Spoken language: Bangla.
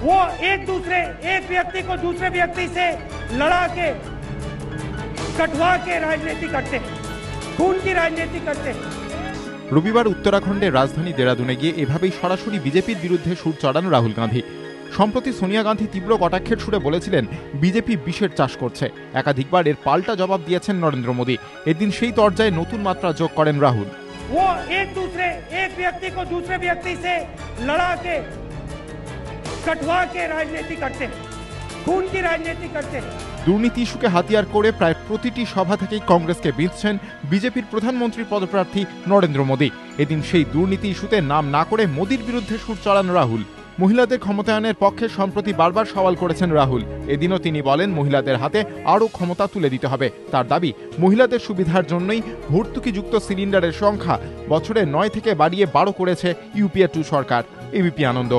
वो एक व्यक्ति को दूसरे व्यक्ति से लड़ा के कटवा के राजनीति करते हैं, खून की राजनीति करते हैं। রবিবার উত্তরাখণ্ডের রাজধানী দেরাদুনে গিয়ে এভাবেই সরাসরি বিজেপির বিরুদ্ধে সুর চড়ান রাহুল গান্ধী। সম্প্রতি সোনিয়া গান্ধী তীব্র কটাক্ষের সুরে বলেছিলেন বিজেপি বিষের চাষ করছে। একাধিকবার এর পাল্টা জবাব দিয়েছেন নরেন্দ্র মোদী। এদিন সেই তরজায় নতুন মাত্রা যোগ করেন রাহুল। वो एक व्यक्ति को दूसरे व्यक्ति से लड़ा के कटवा के राजनीति करते हैं, खून की राजनीति करते हैं। দুর্নীতি ইস্যুকে হাতিয়ার করে প্রায় প্রতিটি সভা থেকেই কংগ্রেসকে বিঁধছেন বিজেপির প্রধানমন্ত্রী পদপ্রার্থী নরেন্দ্র মোদী। এদিন সেই দুর্নীতি ইস্যুতে নাম না করে মোদীর বিরুদ্ধে সুর চড়ান রাহুল। মহিলাদের ক্ষমতায়নের পক্ষে সম্প্রতি বারবার সওয়াল করেছেন রাহুল। এদিনও তিনি বলেন মহিলাদের হাতে আরও ক্ষমতা তুলে দিতে হবে। তার দাবি মহিলাদের সুবিধার জন্যই ভর্তুকিযুক্ত সিলিন্ডারের সংখ্যা বছরে 9 থেকে বাড়িয়ে 12 করেছে ইউপিএ 2 সরকার। এবিপি আনন্দ।